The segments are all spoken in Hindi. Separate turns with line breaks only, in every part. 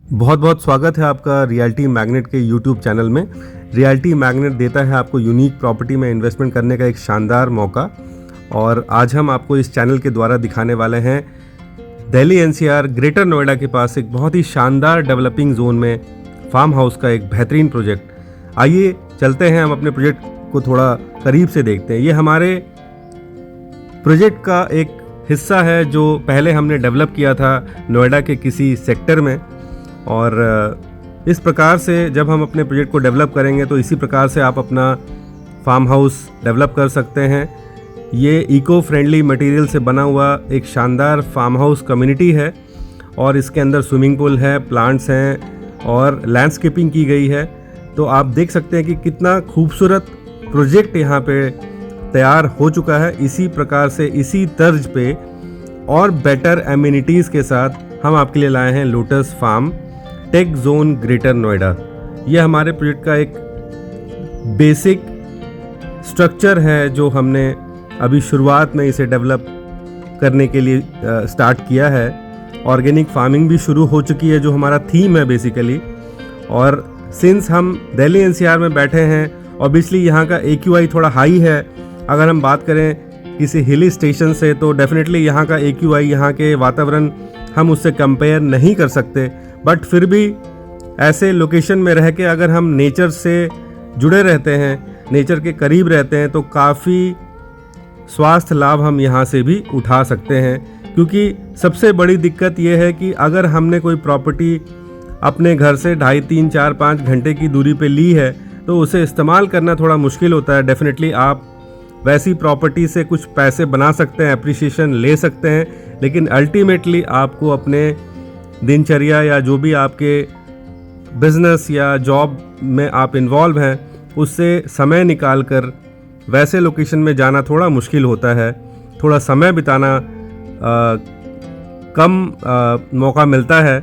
बहुत बहुत स्वागत है आपका रियल्टी मैग्नेट के यूट्यूब चैनल में। रियल्टी मैग्नेट देता है आपको यूनिक प्रॉपर्टी में इन्वेस्टमेंट करने का एक शानदार मौका। और आज हम आपको इस चैनल के द्वारा दिखाने वाले हैं दिल्ली एनसीआर ग्रेटर नोएडा के पास एक बहुत ही शानदार डेवलपिंग जोन में फार्म हाउस का एक बेहतरीन प्रोजेक्ट। आइए चलते हैं, हम अपने प्रोजेक्ट को थोड़ा करीब से देखते हैं। ये हमारे प्रोजेक्ट का एक हिस्सा है जो पहले हमने डेवलप किया था नोएडा के किसी सेक्टर में। और इस प्रकार से जब हम अपने प्रोजेक्ट को डेवलप करेंगे तो इसी प्रकार से आप अपना फार्म हाउस डेवलप कर सकते हैं। ये इको फ्रेंडली मटेरियल से बना हुआ एक शानदार फार्म हाउस कम्युनिटी है और इसके अंदर स्विमिंग पूल है, प्लांट्स हैं और लैंडस्केपिंग की गई है। तो आप देख सकते हैं कि कितना खूबसूरत प्रोजेक्ट यहाँ पे तैयार हो चुका है। इसी प्रकार से इसी तर्ज पे और बेटर एमिनिटीज़ के साथ हम आपके लिए लाए हैं lotus farm tech zone greater Noida. यह हमारे प्रोजेक्ट का एक बेसिक स्ट्रक्चर है जो हमने अभी शुरुआत में इसे डेवलप करने के लिए स्टार्ट किया है। ऑर्गेनिक फार्मिंग भी शुरू हो चुकी है जो हमारा थीम है बेसिकली। और सिंस हम दिल्ली एनसीआर में बैठे हैं, ऑब्वियसली यहाँ का AQI थोड़ा हाई है। अगर हम बात करें किसी हिली स्टेशन से तो डेफिनेटली यहाँ का AQI, यहाँ के वातावरण हम उससे कंपेयर नहीं कर सकते। बट फिर भी ऐसे लोकेशन में रह के अगर हम नेचर से जुड़े रहते हैं, नेचर के करीब रहते हैं, तो काफ़ी स्वास्थ्य लाभ हम यहाँ से भी उठा सकते हैं। क्योंकि सबसे बड़ी दिक्कत ये है कि अगर हमने कोई प्रॉपर्टी अपने घर से 2.5, 3, 4, 5 घंटे की दूरी पे ली है तो उसे इस्तेमाल करना थोड़ा मुश्किल होता है। डेफिनेटली आप वैसी प्रॉपर्टी से कुछ पैसे बना सकते हैं, एप्रिसिएशन ले सकते हैं, लेकिन अल्टीमेटली आपको अपने दिनचर्या या जो भी आपके बिजनेस या जॉब में आप इन्वॉल्व हैं उससे समय निकाल कर वैसे लोकेशन में जाना थोड़ा मुश्किल होता है। थोड़ा समय बिताना कम मौका मिलता है।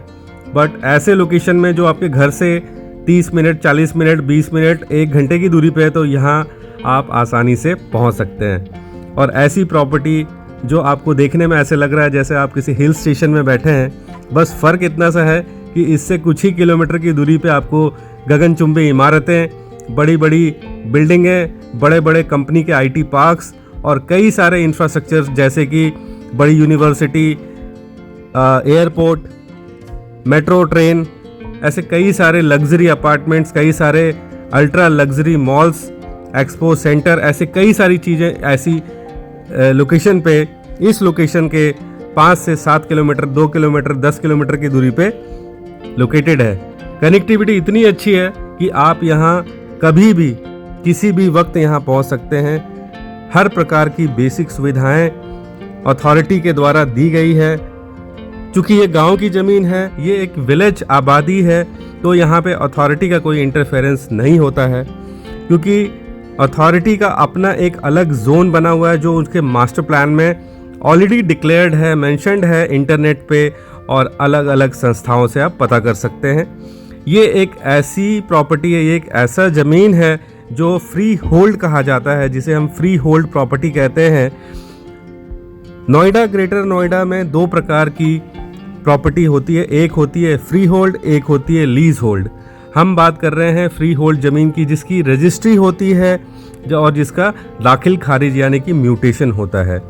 बट ऐसे लोकेशन में जो आपके घर से 30 मिनट, 40 मिनट, 20 मिनट, 1 घंटे की दूरी पे है तो यहाँ आप आसानी से पहुँच सकते हैं। और ऐसी प्रॉपर्टी जो आपको देखने में ऐसे लग रहा है जैसे आप किसी हिल स्टेशन में बैठे हैं, बस फ़र्क इतना सा है कि इससे कुछ ही किलोमीटर की दूरी पे आपको गगनचुंबी इमारतें, बड़ी बड़ी बिल्डिंगें, बड़े बड़े कंपनी के IT पार्क्स और कई सारे इंफ्रास्ट्रक्चर जैसे कि बड़ी यूनिवर्सिटी, एयरपोर्ट, मेट्रो ट्रेन, ऐसे कई सारे लग्जरी अपार्टमेंट्स, कई सारे ultra luxury malls, expo centre, ऐसे कई सारी चीज़ें ऐसी लोकेशन पे, इस लोकेशन के 5 से 7 किलोमीटर, 2 किलोमीटर, 10 किलोमीटर की दूरी पे लोकेटेड है। कनेक्टिविटी इतनी अच्छी है कि आप यहाँ कभी भी किसी भी वक्त यहाँ पहुँच सकते हैं। हर प्रकार की बेसिक सुविधाएं अथॉरिटी के द्वारा दी गई है। चूँकि ये गांव की ज़मीन है, ये एक विलेज आबादी है, तो यहाँ पे अथॉरिटी का कोई इंटरफेरेंस नहीं होता है। क्योंकि अथॉरिटी का अपना एक अलग जोन बना हुआ है जो उसके मास्टर प्लान में ऑलरेडी डिक्लेयर्ड है, मेंशन्ड है इंटरनेट पे, और अलग अलग संस्थाओं से आप पता कर सकते हैं। ये एक ऐसी प्रॉपर्टी है, ये एक ऐसा ज़मीन है जो फ्री होल्ड कहा जाता है, जिसे हम फ्री होल्ड प्रॉपर्टी कहते हैं। नोएडा, ग्रेटर नोएडा में 2 प्रकार की प्रॉपर्टी होती है। एक होती है फ्री होल्ड, एक होती है लीज होल्ड। हम बात कर रहे हैं फ्री होल्ड ज़मीन की जिसकी रजिस्ट्री होती है और जिसका दाखिल खारिज यानी कि म्यूटेशन होता है।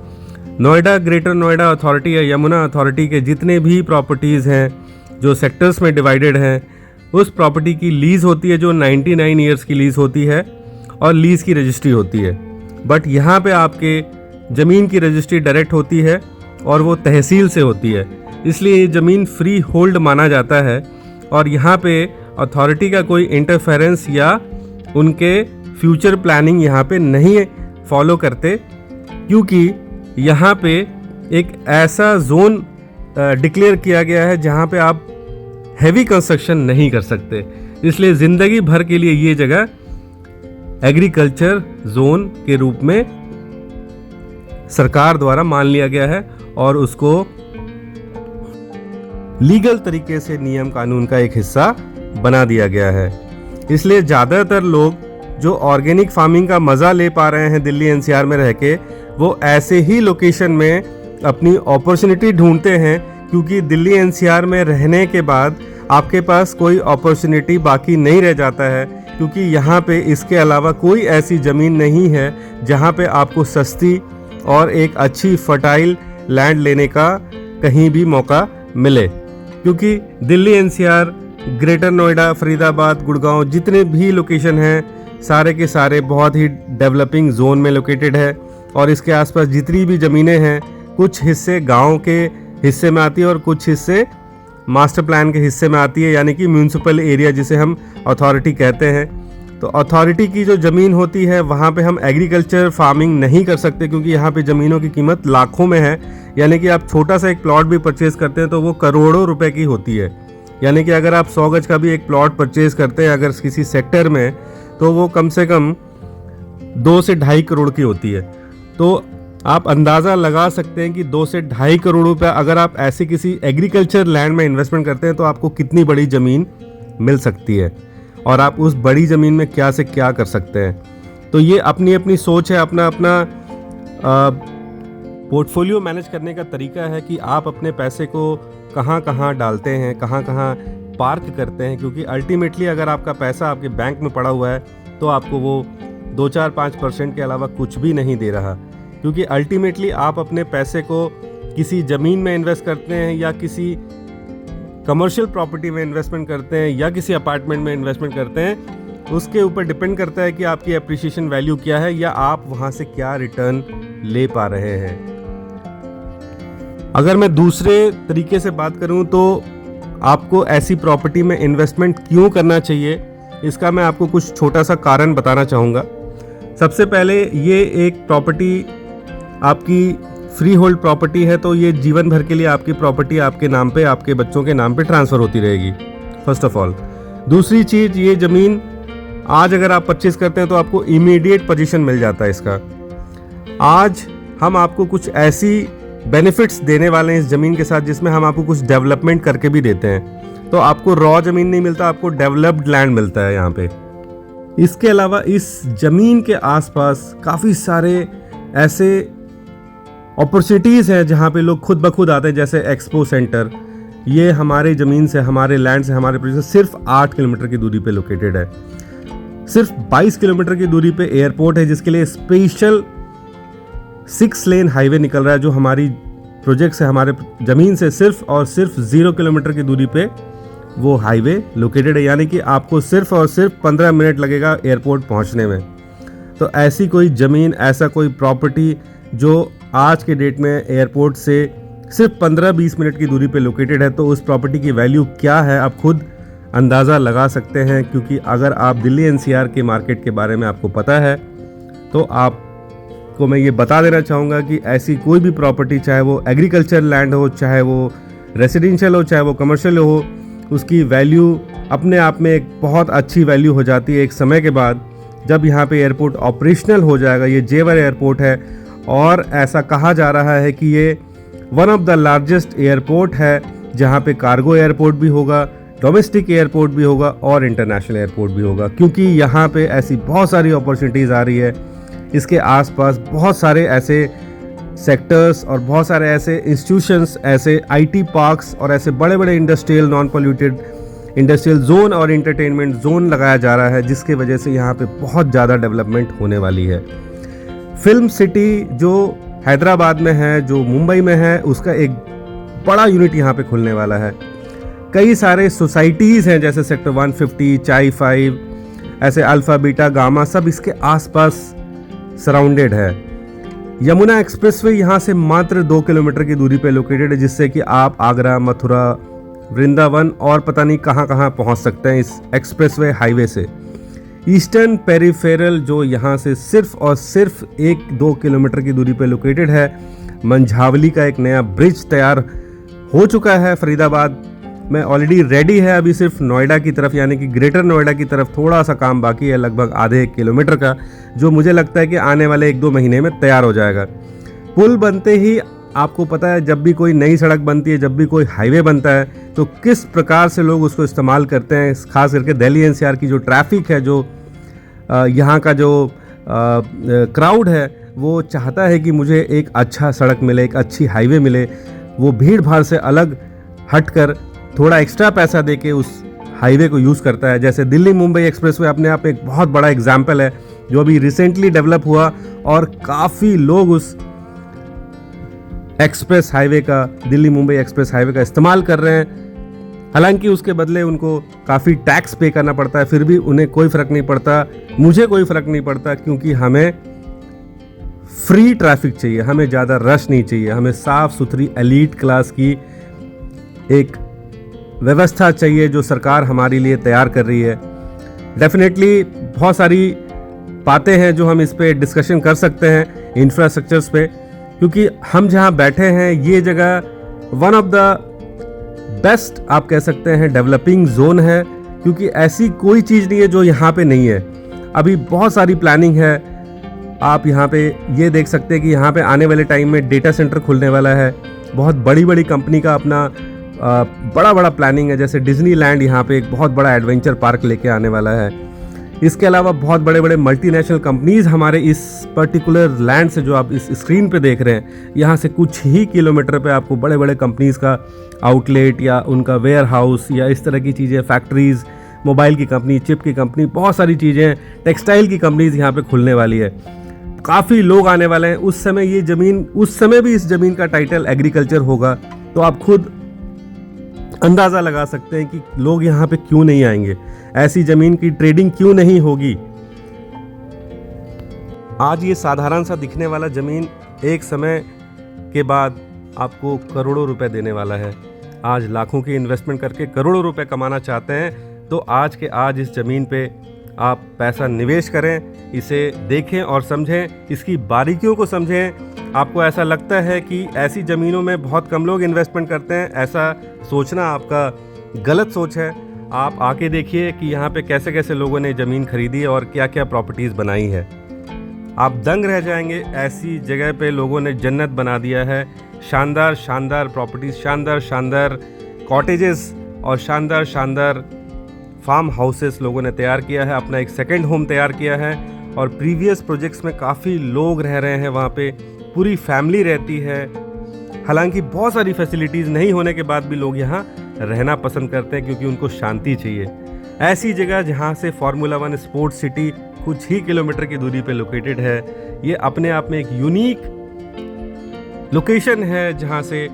नोएडा, ग्रेटर नोएडा अथॉरिटी या यमुना अथॉरिटी के जितने भी प्रॉपर्टीज़ हैं जो सेक्टर्स में डिवाइडेड हैं, उस प्रॉपर्टी की लीज़ होती है जो 99 ईयर्स की लीज़ होती है और लीज़ की रजिस्ट्री होती है। बट यहाँ पे आपके ज़मीन की रजिस्ट्री डायरेक्ट होती है और वो तहसील से होती है, इसलिए ये ज़मीन फ्री होल्ड माना जाता है। और यहाँ पे अथॉरिटी का कोई इंटरफेरेंस या उनके फ्यूचर प्लानिंग यहाँ पे नहीं फॉलो करते, क्योंकि यहाँ पे एक ऐसा जोन डिक्लेयर किया गया है जहाँ पे आप हैवी कंस्ट्रक्शन नहीं कर सकते। इसलिए ज़िंदगी भर के लिए ये जगह एग्रीकल्चर जोन के रूप में सरकार द्वारा मान लिया गया है और उसको लीगल तरीके से नियम कानून का एक हिस्सा बना दिया गया है। इसलिए ज़्यादातर लोग जो ऑर्गेनिक फार्मिंग का मज़ा ले पा रहे हैं दिल्ली एनसीआर में रह के, वो ऐसे ही लोकेशन में अपनी अपॉर्चुनिटी ढूंढते हैं क्योंकि दिल्ली एनसीआर में रहने के बाद आपके पास कोई अपॉर्चुनिटी बाकी नहीं रह जाता है, क्योंकि यहाँ पे इसके अलावा कोई ऐसी ज़मीन नहीं है जहाँ पे आपको सस्ती और एक अच्छी फर्टाइल लैंड लेने का कहीं भी मौका मिले। क्योंकि दिल्ली एनसीआर, ग्रेटर नोएडा, फरीदाबाद, गुड़गांव जितने भी लोकेशन हैं सारे के सारे बहुत ही डेवलपिंग जोन में लोकेटेड है। और इसके आसपास जितनी भी ज़मीनें हैं, कुछ हिस्से गांव के हिस्से में आती है और कुछ हिस्से मास्टर प्लान के हिस्से में आती है, यानी कि म्यूनसिपल एरिया जिसे हम अथॉरिटी कहते हैं। तो अथॉरिटी की जो ज़मीन होती है वहाँ पे हम एग्रीकल्चर फार्मिंग नहीं कर सकते, क्योंकि यहाँ पे ज़मीनों की कीमत लाखों में है। यानी कि आप छोटा सा एक प्लॉट भी परचेज करते हैं तो वो करोड़ों रुपए की होती है। यानी कि अगर आप 100 गज का भी एक प्लॉट परचेज करते हैं अगर किसी सेक्टर में, तो वो कम से कम 2 से 2.5 करोड़ की होती है। तो आप अंदाज़ा लगा सकते हैं कि 2 से 2.5 करोड़ रुपए अगर आप ऐसे किसी एग्रीकल्चर लैंड में इन्वेस्टमेंट करते हैं तो आपको कितनी बड़ी ज़मीन मिल सकती है और आप उस बड़ी ज़मीन में क्या से क्या कर सकते हैं। तो ये अपनी अपनी सोच है, अपना अपना पोर्टफोलियो मैनेज करने का तरीका है कि आप अपने पैसे को कहाँ कहाँ डालते हैं, कहाँ कहाँ पार्क करते हैं। क्योंकि अल्टीमेटली अगर आपका पैसा आपके बैंक में पड़ा हुआ है तो आपको वो 2-4-5% के अलावा कुछ भी नहीं दे रहा। क्योंकि अल्टीमेटली आप अपने पैसे को किसी ज़मीन में इन्वेस्ट करते हैं या किसी कमर्शियल प्रॉपर्टी में इन्वेस्टमेंट करते हैं या किसी अपार्टमेंट में इन्वेस्टमेंट करते हैं, उसके ऊपर डिपेंड करता है कि आपकी एप्रिसिएशन वैल्यू क्या है या आप वहाँ से क्या रिटर्न ले पा रहे हैं। अगर मैं दूसरे तरीके से बात करूँ तो आपको ऐसी प्रॉपर्टी में इन्वेस्टमेंट क्यों करना चाहिए, इसका मैं आपको कुछ छोटा सा कारण बताना चाहूँगा। सबसे पहले ये एक प्रॉपर्टी आपकी फ्री होल्ड प्रॉपर्टी है, तो ये जीवन भर के लिए आपकी प्रॉपर्टी आपके नाम पे, आपके बच्चों के नाम पे ट्रांसफ़र होती रहेगी, फर्स्ट ऑफ ऑल। दूसरी चीज़, ये ज़मीन आज अगर आप परचेज़ करते हैं तो आपको इमीडिएट पोजीशन मिल जाता है इसका। आज हम आपको कुछ ऐसी बेनिफिट्स देने वाले हैं इस ज़मीन के साथ जिसमें हम आपको कुछ डेवलपमेंट करके भी देते हैं। तो आपको रॉ ज़मीन नहीं मिलता, आपको डेवलप्ड लैंड मिलता है यहाँ पे। इसके अलावा इस ज़मीन के आसपास काफ़ी सारे ऐसे अपॉर्चुनिटीज़ हैं जहाँ पे लोग खुद ब खुद आते हैं, जैसे एक्सपो सेंटर। ये हमारे ज़मीन से, हमारे लैंड से, हमारे प्रोजेक्ट से सिर्फ 8 किलोमीटर की दूरी पे लोकेटेड है। सिर्फ 22 किलोमीटर की दूरी पे एयरपोर्ट है, जिसके लिए स्पेशल 6 लेन हाईवे निकल रहा है, जो हमारी प्रोजेक्ट से, हमारे ज़मीन से सिर्फ और सिर्फ 0 किलोमीटर की दूरी पे वो हाईवे लोकेटेड है। यानी कि आपको सिर्फ और सिर्फ 15 मिनट लगेगा एयरपोर्ट पहुंचने में। तो ऐसी कोई ज़मीन, ऐसा कोई प्रॉपर्टी जो आज के डेट में एयरपोर्ट से सिर्फ 15-20 मिनट की दूरी पे लोकेटेड है, तो उस प्रॉपर्टी की वैल्यू क्या है आप खुद अंदाज़ा लगा सकते हैं। क्योंकि अगर आप दिल्ली एनसीआर के मार्केट के बारे में आपको पता है तो आपको मैं ये बता देना चाहूँगा कि ऐसी कोई भी प्रॉपर्टी, चाहे वो एग्रीकल्चर लैंड हो, चाहे वो रेसिडेंशियल हो, चाहे वो कमर्शियल हो, उसकी वैल्यू अपने आप में एक बहुत अच्छी वैल्यू हो जाती है एक समय के बाद, जब यहाँ पे एयरपोर्ट ऑपरेशनल हो जाएगा। ये जेवर एयरपोर्ट है और ऐसा कहा जा रहा है कि ये one of the largest airport है, जहाँ पे कार्गो एयरपोर्ट भी होगा, डोमेस्टिक एयरपोर्ट भी होगा और इंटरनेशनल एयरपोर्ट भी होगा। क्योंकि यहाँ पे ऐसी बहुत सारी अपॉर्चुनिटीज़ आ रही है। इसके आसपास बहुत सारे ऐसे सेक्टर्स और बहुत सारे ऐसे इंस्टीट्यूशंस, ऐसे आईटी पार्क्स और ऐसे बड़े बड़े industrial, non polluted industrial zone और इंटरटेनमेंट जोन लगाया जा रहा है, जिसके वजह से यहाँ पे बहुत ज़्यादा डेवलपमेंट होने वाली है। फिल्म सिटी जो हैदराबाद में है, जो मुंबई में है, उसका एक बड़ा यूनिट यहाँ पे खुलने वाला है। कई सारे सोसाइटीज़ हैं, जैसे सेक्टर 150, चाई 5, ऐसे अल्फ़ा, बीटा, गामा, सब इसके आसपास सराउंडेड है। यमुना एक्सप्रेसवे यहाँ से मात्र 2 किलोमीटर की दूरी पे लोकेटेड है, जिससे कि आप आगरा, मथुरा, वृंदावन और पता नहीं कहाँ कहाँ पहुँच सकते हैं इस एक्सप्रेसवे हाईवे से। ईस्टर्न पेरिफेरल जो यहाँ से सिर्फ और सिर्फ 1-2 किलोमीटर की दूरी पे लोकेटेड है। मंझावली का एक नया ब्रिज तैयार हो चुका है फरीदाबाद में, ऑलरेडी रेडी है। अभी सिर्फ नोएडा की तरफ, यानी कि ग्रेटर नोएडा की तरफ थोड़ा सा काम बाकी है, लगभग आधे 1 किलोमीटर का, जो मुझे लगता है कि आने वाले 1-2 महीने में तैयार हो जाएगा। पुल बनते ही आपको पता है, जब भी कोई नई सड़क बनती है, जब भी कोई हाईवे बनता है, तो किस प्रकार से लोग उसको इस्तेमाल करते हैं। खास करके दिल्ली एनसीआर की जो ट्रैफिक है, जो यहाँ का जो क्राउड है, वो चाहता है कि मुझे एक अच्छा सड़क मिले, एक अच्छी हाईवे मिले। वो भीड़ भाड़ से अलग हटकर थोड़ा एक्स्ट्रा पैसा देके उस हाईवे को यूज़ करता है। जैसे दिल्ली मुंबई एक्सप्रेसवे अपने आप में एक बहुत बड़ा एग्जाम्पल है जो अभी रिसेंटली डेवलप हुआ और काफ़ी लोग उस एक्सप्रेस हाईवे का, दिल्ली मुंबई एक्सप्रेस हाईवे का इस्तेमाल कर रहे हैं। हालांकि उसके बदले उनको काफ़ी टैक्स पे करना पड़ता है, फिर भी उन्हें कोई फ़र्क नहीं पड़ता, मुझे कोई फ़र्क नहीं पड़ता, क्योंकि हमें फ्री ट्रैफिक चाहिए, हमें ज़्यादा रश नहीं चाहिए, हमें साफ़ सुथरी एलीट क्लास की एक व्यवस्था चाहिए जो सरकार हमारे लिए तैयार कर रही है। डेफिनेटली बहुत सारी बातें हैं जो हम इस पे डिस्कशन कर सकते हैं इंफ्रास्ट्रक्चर्स पे, क्योंकि हम जहाँ बैठे हैं ये जगह वन ऑफ द बेस्ट आप कह सकते हैं डेवलपिंग जोन है, क्योंकि ऐसी कोई चीज़ नहीं है जो यहाँ पे नहीं है। अभी बहुत सारी प्लानिंग है। आप यहाँ पे ये देख सकते हैं कि यहाँ पे आने वाले टाइम में डेटा सेंटर खुलने वाला है। बहुत बड़ी बड़ी कंपनी का अपना बड़ा बड़ा प्लानिंग है। जैसे डिज्नीलैंड यहाँ पे एक बहुत बड़ा एडवेंचर पार्क लेके आने वाला है। इसके अलावा बहुत बड़े बड़े मल्टीनेशनल कंपनीज हमारे इस पर्टिकुलर लैंड से, जो आप इस स्क्रीन पे देख रहे हैं, यहाँ से कुछ ही किलोमीटर पे आपको बड़े बड़े कंपनीज का आउटलेट या उनका वेयर हाउस या इस तरह की चीज़ें, फैक्ट्रीज़, मोबाइल की कंपनी, चिप की कंपनी, बहुत सारी चीज़ें, टेक्सटाइल की कंपनीज यहाँ पे खुलने वाली है। काफ़ी लोग आने वाले हैं। उस समय ये ज़मीन, उस समय भी इस ज़मीन का टाइटल एग्रीकल्चर होगा। तो आप खुद अंदाज़ा लगा सकते हैं कि लोग यहाँ पे क्यों नहीं आएंगे, ऐसी ज़मीन की ट्रेडिंग क्यों नहीं होगी। आज ये साधारण सा दिखने वाला ज़मीन एक समय के बाद आपको करोड़ों रुपए देने वाला है। आज लाखों की इन्वेस्टमेंट करके करोड़ों रुपए कमाना चाहते हैं, तो आज के आज इस ज़मीन पे आप पैसा निवेश करें, इसे देखें और समझें, इसकी बारीकियों को समझें। आपको ऐसा लगता है कि ऐसी ज़मीनों में बहुत कम लोग इन्वेस्टमेंट करते हैं, ऐसा सोचना आपका गलत सोच है। आप आके देखिए कि यहाँ पे कैसे कैसे लोगों ने ज़मीन खरीदी है और क्या क्या प्रॉपर्टीज़ बनाई है। आप दंग रह जाएंगे। ऐसी जगह पे लोगों ने जन्नत बना दिया है। शानदार शानदार प्रॉपर्टीज़, शानदार शानदार कॉटेजेस और शानदार शानदार फार्म हाउसेस लोगों ने तैयार किया है, अपना एक सेकंड होम तैयार किया है। और प्रीवियस प्रोजेक्ट्स में काफ़ी लोग रह रहे हैं, वहाँ पे पूरी फैमिली रहती है। हालांकि बहुत सारी फैसिलिटीज़ नहीं होने के बाद भी लोग यहाँ रहना पसंद करते हैं, क्योंकि उनको शांति चाहिए। ऐसी जगह जहाँ से फार्मूला 1 स्पोर्ट्स सिटी कुछ ही किलोमीटर की दूरी पे लोकेटेड है, ये अपने आप में एक यूनिक लोकेशन है। जहाँ से,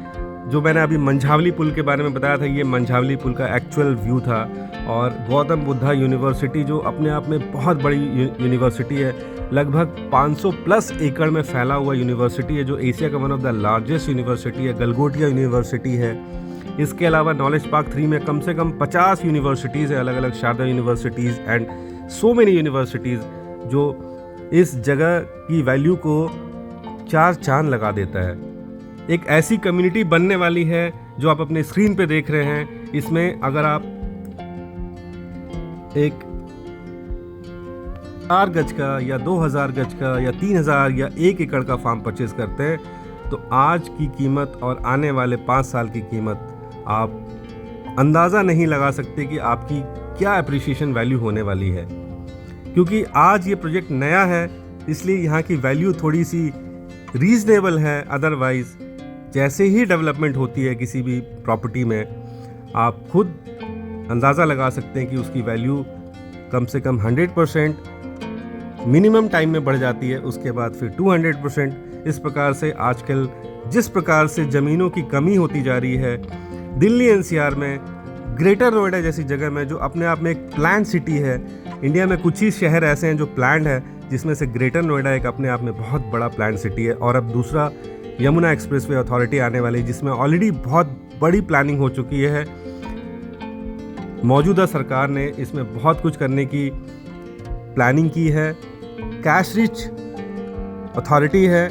जो मैंने अभी मंझावली पुल के बारे में बताया था, ये मंझावली पुल का एक्चुअल व्यू था। और गौतम बुद्धा यूनिवर्सिटी, जो अपने आप में बहुत बड़ी यूनिवर्सिटी है, लगभग 500 प्लस एकड़ में फैला हुआ यूनिवर्सिटी है, जो एशिया का one of the largest university है। गलगोटिया यूनिवर्सिटी है। इसके अलावा नॉलेज पार्क 3 में कम से कम 50 यूनिवर्सिटीज़ है, अलग अलग Sharda universities and so many universities, जो इस जगह की वैल्यू को 4 चांद लगा देता है। एक ऐसी कम्युनिटी बनने वाली है जो आप अपने स्क्रीन पे देख रहे हैं। इसमें अगर आप एक 4 गज का या 2000 गज का या 3000 या 1 एकड़ का फार्म परचेज करते हैं, तो आज की कीमत और आने वाले 5 साल की कीमत आप अंदाज़ा नहीं लगा सकते कि आपकी क्या अप्रिसिएशन वैल्यू होने वाली है। क्योंकि आज ये प्रोजेक्ट नया है, इसलिए यहाँ की वैल्यू थोड़ी सी रीजनेबल है। अदरवाइज जैसे ही डेवलपमेंट होती है किसी भी प्रॉपर्टी में, आप खुद अंदाज़ा लगा सकते हैं कि उसकी वैल्यू कम से कम 100% मिनिमम टाइम में बढ़ जाती है, उसके बाद फिर 200%। इस प्रकार से आजकल जिस प्रकार से ज़मीनों की कमी होती जा रही है, दिल्ली एनसीआर में, ग्रेटर नोएडा जैसी जगह में, जो अपने आप में एक प्लान सिटी है। इंडिया में कुछ ही शहर ऐसे हैं जो प्लान्ड है, जिसमें से ग्रेटर नोएडा एक अपने आप में बहुत बड़ा प्लान सिटी है। और अब दूसरा यमुना एक्सप्रेसवे अथॉरिटी आने वाली, जिसमें ऑलरेडी बहुत बड़ी प्लानिंग हो चुकी है। मौजूदा सरकार ने इसमें बहुत कुछ करने की प्लानिंग की है। कैश रिच अथॉरिटी है,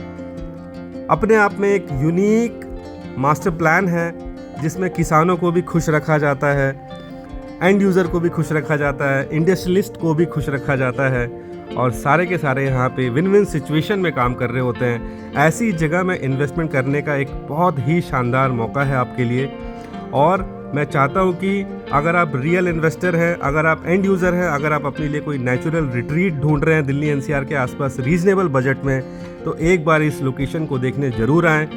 अपने आप में एक यूनिक मास्टर प्लान है, जिसमें किसानों को भी खुश रखा जाता है, एंड यूज़र को भी खुश रखा जाता है, इंडस्ट्रियलिस्ट को भी खुश रखा जाता है, और सारे के सारे यहाँ पे विन विन सिचुएशन में काम कर रहे होते हैं। ऐसी जगह में इन्वेस्टमेंट करने का एक बहुत ही शानदार मौका है आपके लिए। और मैं चाहता हूँ कि अगर आप रियल इन्वेस्टर हैं, अगर आप एंड यूज़र हैं, अगर आप अपने लिए कोई नेचुरल रिट्रीट ढूंढ रहे हैं दिल्ली एनसीआर के आसपास रीजनेबल बजट में, तो एक बार इस लोकेशन को देखने ज़रूर आएँ।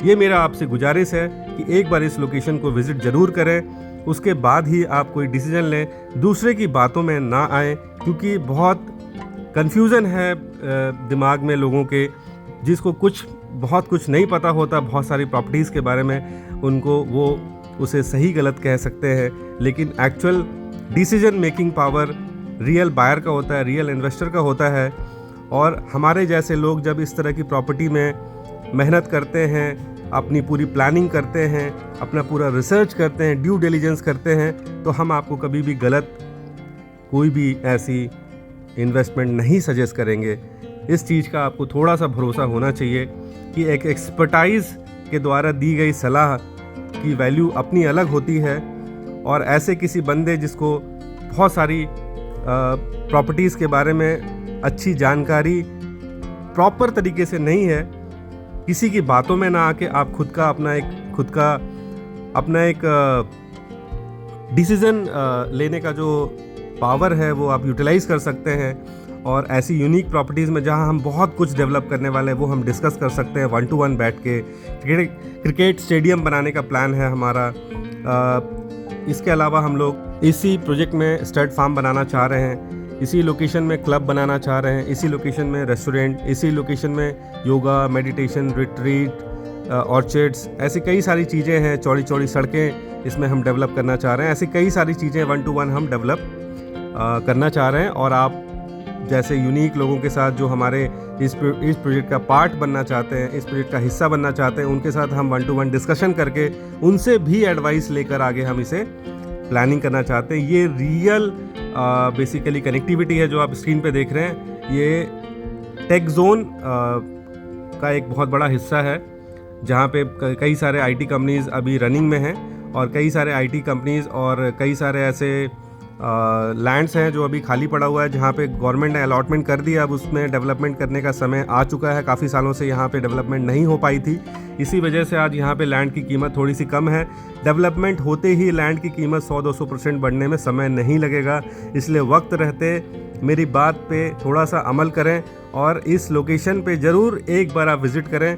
ये मेरा आपसे गुजारिश है कि एक बार इस लोकेशन को विज़िट ज़रूर करें। उसके बाद ही आप कोई डिसीजन लें, दूसरे की बातों में ना आएँ, क्योंकि बहुत कन्फ्यूज़न है दिमाग में लोगों के, जिसको बहुत कुछ नहीं पता होता बहुत सारी प्रॉपर्टीज़ के बारे में, उनको वो उसे सही गलत कह सकते हैं, लेकिन actual decision making power real buyer का होता है, रियल इन्वेस्टर का होता है। और हमारे जैसे लोग जब इस तरह की प्रॉपर्टी में मेहनत करते हैं, अपनी पूरी प्लानिंग करते हैं, अपना पूरा रिसर्च करते हैं, ड्यू डिलिजेंस करते हैं, तो हम आपको कभी भी गलत कोई भी ऐसी इन्वेस्टमेंट नहीं सजेस्ट करेंगे। इस चीज़ का आपको थोड़ा सा भरोसा होना चाहिए कि एक एक्सपर्टाइज के द्वारा दी गई सलाह की वैल्यू अपनी अलग होती है, और ऐसे किसी बंदे जिसको बहुत सारी प्रॉपर्टीज़ के बारे में अच्छी जानकारी प्रॉपर तरीके से नहीं है, किसी की बातों में ना आके आप खुद का अपना एक डिसीज़न लेने का जो पावर है वो आप यूटिलाइज़ कर सकते हैं। और ऐसी यूनिक प्रॉपर्टीज़ में जहां हम बहुत कुछ डेवलप करने वाले हैं वो हम डिस्कस कर सकते हैं 1-to-1 बैठ के। क्रिकेट स्टेडियम बनाने का प्लान है हमारा। इसके अलावा हम लोग इसी प्रोजेक्ट में स्टड फार्म बनाना चाह रहे हैं, इसी लोकेशन में क्लब बनाना चाह रहे हैं, इसी लोकेशन में रेस्टोरेंट, इसी लोकेशन में योगा, मेडिटेशन, रिट्रीट, ऑर्चिड्स, ऐसी कई सारी चीज़ें हैं। चौड़ी चौड़ी सड़कें इसमें हम डेवलप करना चाह रहे हैं। ऐसी कई सारी चीज़ें 1-to-1 हम डेवलप करना चाह रहे हैं। और आप जैसे यूनिक लोगों के साथ जो हमारे इस प्रोजेक्ट का पार्ट बनना चाहते हैं, इस प्रोजेक्ट का हिस्सा बनना चाहते हैं, उनके साथ हम 1-to-1 डिस्कशन करके उनसे भी एडवाइस लेकर आगे हम इसे प्लानिंग करना चाहते हैं। ये रियल बेसिकली कनेक्टिविटी है जो आप स्क्रीन पे देख रहे हैं। ये टेक जोन का एक बहुत बड़ा हिस्सा है, जहाँ पे कई सारे आईटी कंपनीज़ अभी रनिंग में हैं, और कई सारे आईटी कंपनीज़ और कई सारे ऐसे लैंड्स हैं जो अभी खाली पड़ा हुआ है, जहाँ पे गवर्नमेंट ने अलॉटमेंट कर दिया। अब उसमें डेवलपमेंट करने का समय आ चुका है। काफ़ी सालों से यहाँ पे डेवलपमेंट नहीं हो पाई थी, इसी वजह से आज यहाँ पे लैंड की कीमत थोड़ी सी कम है। डेवलपमेंट होते ही लैंड की कीमत 100-200% बढ़ने में समय नहीं लगेगा, इसलिए वक्त रहते मेरी बात पे थोड़ा सा अमल करें और इस लोकेशन पे ज़रूर एक बार आप विज़िट करें।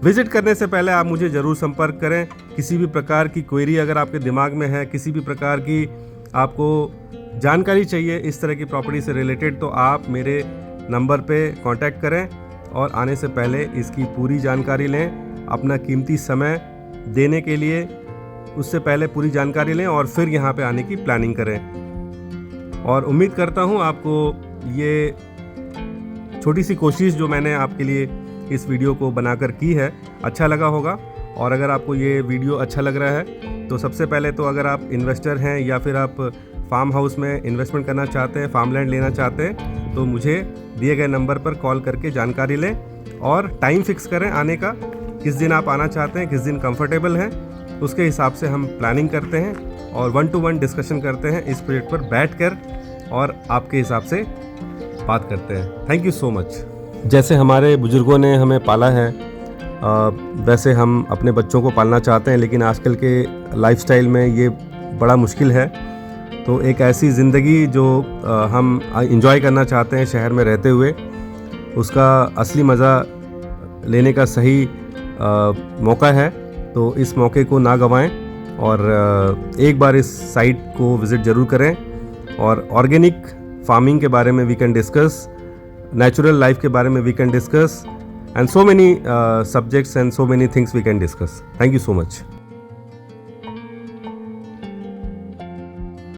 विज़िट करने से पहले आप मुझे ज़रूर संपर्क करें। किसी भी प्रकार की क्वेरी अगर आपके दिमाग में है, किसी भी प्रकार की आपको जानकारी चाहिए इस तरह की प्रॉपर्टी से रिलेटेड, तो आप मेरे नंबर पे कांटेक्ट करें और आने से पहले इसकी पूरी जानकारी लें। अपना कीमती समय देने के लिए उससे पहले पूरी जानकारी लें और फिर यहाँ पे आने की प्लानिंग करें। और उम्मीद करता हूँ आपको ये छोटी सी कोशिश जो मैंने आपके लिए इस वीडियो को बनाकर की है अच्छा लगा होगा। और अगर आपको ये वीडियो अच्छा लग रहा है तो सबसे पहले तो अगर आप इन्वेस्टर हैं या फिर आप फार्म हाउस में इन्वेस्टमेंट करना चाहते हैं, फार्म लैंड लेना चाहते हैं, तो मुझे दिए गए नंबर पर कॉल करके जानकारी लें और टाइम फिक्स करें आने का। किस दिन आप आना चाहते हैं, किस दिन कंफर्टेबल हैं, उसके हिसाब से हम प्लानिंग करते हैं और 1-to-1 डिस्कशन करते हैं इस प्रोजेक्ट पर बैठकर और आपके हिसाब से बात करते हैं। Thank you so much. जैसे हमारे बुजुर्गों ने हमें पाला है, वैसे हम अपने बच्चों को पालना चाहते हैं, लेकिन आजकल के लाइफस्टाइल में ये बड़ा मुश्किल है। तो एक ऐसी ज़िंदगी जो हम एंजॉय करना चाहते हैं शहर में रहते हुए, उसका असली मज़ा लेने का सही मौका है। तो इस मौके को ना गंवाएं और एक बार इस साइट को विज़िट ज़रूर करें। और ऑर्गेनिक फार्मिंग के बारे में we can discuss, natural life के बारे में we can discuss, and so many subjects and so many things we can discuss. Thank you so much.